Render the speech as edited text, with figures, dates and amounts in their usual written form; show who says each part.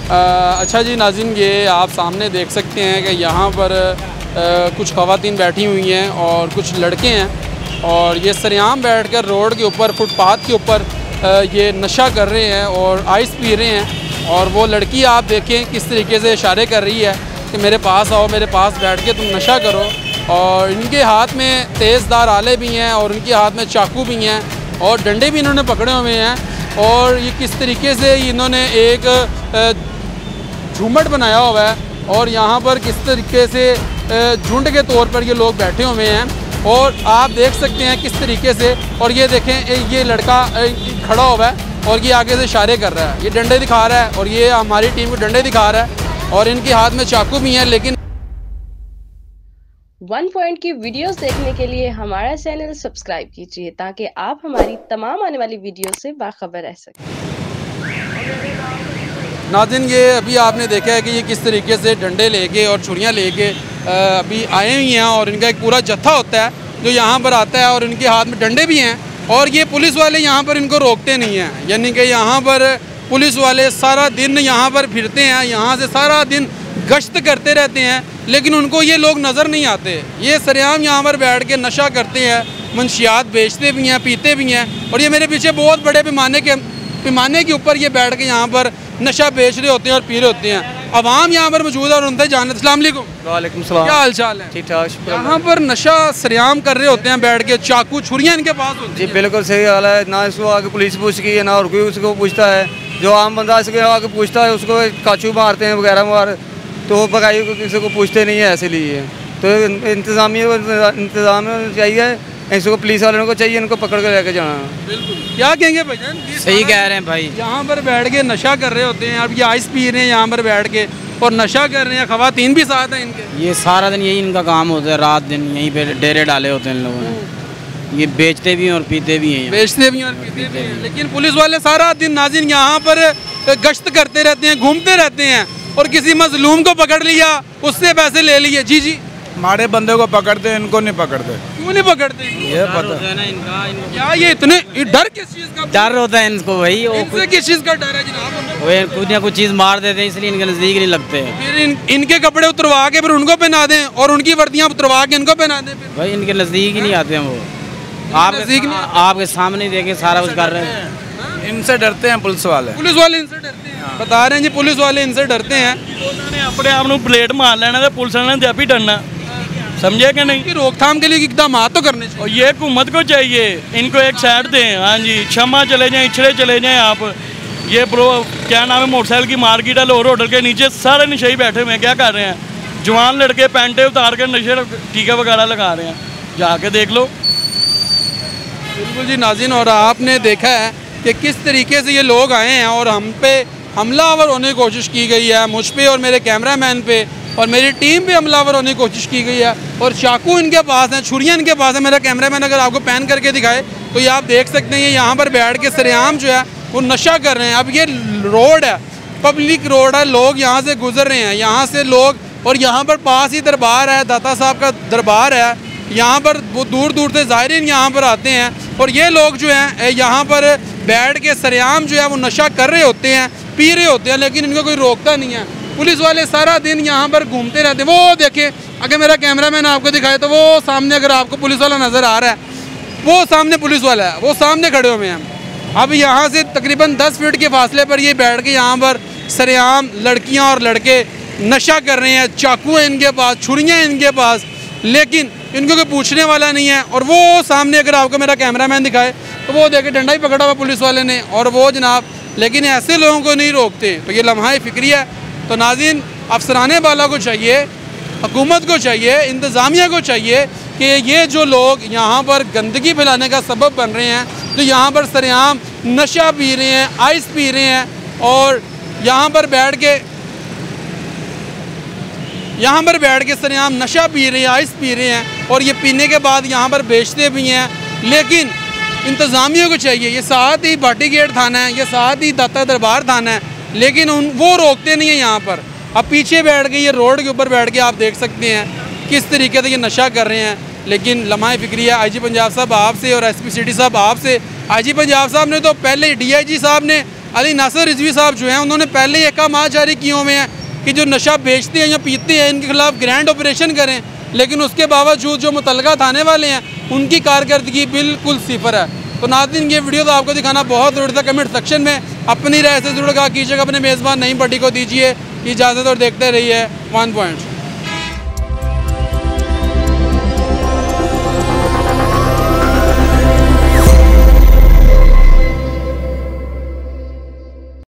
Speaker 1: अच्छा जी नाज़रीन, ये आप सामने देख सकते हैं कि यहाँ पर कुछ ख़वातीन बैठी हुई हैं और कुछ लड़के हैं और ये सरेआम बैठकर रोड के ऊपर, फुटपाथ के ऊपर ये नशा कर रहे हैं और आइस पी रहे हैं। और वो लड़की आप देखें किस तरीके से इशारे कर रही है कि मेरे पास आओ, मेरे पास बैठ के तुम नशा करो। और इनके हाथ में तेज़दार आले भी हैं और इनके हाथ में चाकू भी हैं और डंडे भी इन्होंने पकड़े हुए हैं। और ये किस तरीके से इन्होंने एक झुम्मट बनाया हुआ है और यहाँ पर किस तरीके से झुंड के तौर पर ये लोग बैठे हुए हैं और आप देख सकते हैं किस तरीके से। और ये देखें, ये लड़का खड़ा हुआ है और ये आगे से इशारे कर रहा है, ये डंडे दिखा रहा है और ये हमारी टीम को डंडे दिखा रहा है और इनके हाथ में चाकू भी हैं। लेकिन
Speaker 2: 1 पॉइंट की वीडियोस देखने के लिए हमारा चैनल सब्सक्राइब कीजिए ताकि आप हमारी तमाम आने वाली वीडियो से बाखबर रह सकें।
Speaker 1: नाज़रीन, ये अभी आपने देखा है कि ये किस तरीके से डंडे लेके और छुरियाँ लेके अभी आए हुए हैं और इनका एक पूरा जत्था होता है जो यहाँ पर आता है और इनके हाथ में डंडे भी हैं। और ये पुलिस वाले यहाँ पर इनको रोकते नहीं हैं, यानी कि यहाँ पर पुलिस वाले सारा दिन यहाँ पर फिरते हैं, यहाँ से सारा दिन गश्त करते रहते हैं, लेकिन उनको ये लोग नज़र नहीं आते। ये सरेआम यहाँ पर बैठ के नशा करते हैं, मंशियात बेचते भी हैं, पीते भी हैं। और ये मेरे पीछे बहुत बड़े पैमाने के ऊपर ये बैठ के यहाँ पर नशा बेच रहे होते हैं और पी रहे होते हैं। अवाम यहाँ पर मौजूद है और उनसे जान। अस्सलाम वालेकुम।
Speaker 3: वालेकुम सलाम।
Speaker 1: क्या हाल चाल है?
Speaker 3: ठीक ठाक।
Speaker 1: यहाँ पर नशा सरेआम कर रहे होते हैं बैठ के, चाकू छुरियाँ इनके पास होती
Speaker 3: जी
Speaker 1: हैं।
Speaker 3: बिल्कुल सही हाल है। ना इसको आगे पुलिस पूछती है, ना और कोई उसको पूछता है। जो आम बंदा इसको आगे पूछता है उसको काचू मारते हैं वगैरह मार, तो बगाई को किसी को पूछते नहीं है। इसीलिए तो इंतज़ाम चाहिए, इसको पुलिस वालों को चाहिए इनको पकड़ कर लेकर जाना।
Speaker 1: बिल्कुल। क्या कहेंगे भाईजान?
Speaker 4: सही कह रहे हैं भाई।
Speaker 1: यहाँ पर बैठ के नशा कर रहे होते हैं, अब ये आइस पी रहे हैं यहाँ पर बैठ के और नशा कर रहे हैं। ख़वातीन भी साथ हैं इनके।
Speaker 4: ये सारा दिन यही इनका काम होता है, रात दिन यहीं पे डेरे डाले होते हैं इन लोगों ने। ये बेचते भी हैं और पीते भी हैं।
Speaker 1: बेचते भी हैं और पीते भी हैं। लेकिन पुलिस वाले सारा दिन नाज़रीन यहाँ पर गश्त करते रहते हैं, घूमते रहते हैं और किसी मजलूम को पकड़ लिया, उससे पैसे ले लिए। जी जी,
Speaker 5: हमारे बंदे को पकड़ते हैं, इनको नहीं पकड़ते।
Speaker 1: क्यों नहीं पकड़ते?
Speaker 5: ये पता
Speaker 4: है ना इनका।
Speaker 1: क्या ये इतने डर किस चीज़ का?
Speaker 4: डर होता है इनको भाई।
Speaker 1: इनसे किस चीज़ का डर है जनाब?
Speaker 4: वो कुछ ना कुछ चीज़ मार देते हैं, इसलिए इनके नज़दीक नहीं लगते।
Speaker 1: फिर इनके कपड़े उतरवा के फिर उनको पहना दें और उनकी वर्दियाँ उतरवा के इनको पहना दें।
Speaker 4: भाई इनके नज़दीक ही नहीं आते हैं वो। आपके सामने देखे सारा कुछ कर रहे हैं।
Speaker 5: इनसे डरते हैं पुलिस वाले।
Speaker 1: पुलिस वाले इनसे डरते हैं, बता रहे हैं जी, पुलिस वाले इनसे डरते हैं।
Speaker 6: उन्होंने अपने आप को प्लेट मार लेना तो पुलिस वाले ने आप ही डरना, समझे कि नहीं?
Speaker 1: रोकथाम के लिए इकदाम तो करने चाहिए
Speaker 6: और ये हुकूमत को चाहिए, इनको एक साइड दें। हाँ जी, क्षमा चले जाएं, इछड़े चले जाएं आप। ये क्या नाम है, मोटरसाइकिल की मार्केट है लाहौर होटल के नीचे, सारे नशे ही बैठे हुए हैं। क्या कर रहे हैं? जवान लड़के पैंटे उतार कर नशे टीका वगैरह लगा रहे हैं, जाके देख लो।
Speaker 1: बिल्कुल जी नाज़रीन, और आपने देखा है कि किस तरीके से ये लोग आए हैं और हम पे हमलावर होने की कोशिश की गई है, मुझ पे और मेरे कैमरामैन पे और मेरी टीम पे हमलावर होने की कोशिश की गई है। और चाकू इनके पास हैं, छुरियाँ इनके पास है। मेरा कैमरामैन अगर आपको पैन करके दिखाए तो ये आप देख सकते हैं, ये यहाँ पर बैठ के सरेआम जो है वो नशा कर रहे हैं। अब ये रोड है, पब्लिक रोड है, लोग यहाँ से गुजर रहे हैं, यहाँ से लोग। और यहाँ पर पास ही दरबार है, दाता साहब का दरबार है। यहाँ पर वो दूर दूर से ज़ायरीन यहाँ पर आते हैं और ये लोग जो हैं यहाँ पर बैठ के सरेआम जो है वो नशा कर रहे होते हैं, पी रहे होते हैं, लेकिन इनको कोई रोकता नहीं है। पुलिस वाले सारा दिन यहाँ पर घूमते रहते हैं। वो देखें, अगर मेरा कैमरामैन आपको दिखाए तो वो सामने अगर आपको पुलिस वाला नज़र आ रहा है, वो सामने पुलिस वाला है, वो सामने खड़े हुए हैं। अब यहाँ से तकरीबन 10 फीट के फासले पर ये बैठ के यहाँ पर सरेआम लड़कियाँ और लड़के नशा कर रहे हैं। चाकू है इनके पास, छुरियाँ इनके पास, लेकिन इनको कोई पूछने वाला नहीं है। और वो सामने अगर आपको मेरा कैमरामैन दिखाए तो वो देखे डंडा ही पकड़ा हुआ पुलिस वाले ने और वो जनाब, लेकिन ऐसे लोगों को नहीं रोकते। तो ये लम्हा फिक्री है। तो नाज़रीन, अफसराने वाला को चाहिए, हुकूमत को चाहिए, इंतज़ामिया को चाहिए कि ये जो लोग यहाँ पर गंदगी फैलाने का सबब बन रहे हैं, जो यहाँ पर सरेआम नशा पी रहे हैं, आइस पी रहे हैं और यहाँ पर बैठ के सरेआम नशा पी रहे हैं, आइस पी रहे हैं और ये पीने के बाद यहाँ पर बेचते भी हैं। लेकिन इंतज़ामिया को चाहिए, ये साथ ही भाटी गेट थाना है, ये साथ ही दाता दरबार थाना है, लेकिन वो रोकते नहीं हैं यहाँ पर। अब पीछे बैठ के, ये रोड के ऊपर बैठ के आप देख सकते हैं किस तरीके से ये नशा कर रहे हैं। लेकिन लम्हा फिक्री है IG पंजाब साहब आपसे और SP सिटी साहब आपसे। IG पंजाब साहब ने तो पहले DIG साहब ने अली नासिर रिजवी साहब जो हैं उन्होंने पहले ही अहकाम जारी किए हुए हैं कि जो नशा बेचते हैं या पीते हैं इनके खिलाफ ग्रैंड ऑपरेशन करें, लेकिन उसके बावजूद जो मुतलका थाने वाले हैं उनकी कारकर्दगी बिल्कुल सिफर है। तो नाज़रीन ये वीडियो तो आपको दिखाना बहुत ज़रूरी था। कमेंट सेक्शन में अपनी राय से ज़रूर कहा कीजिएगा, अपने मेज़बान नईम भट्टी को दीजिए इजाज़त और देखते रहिए 1 पॉइंट।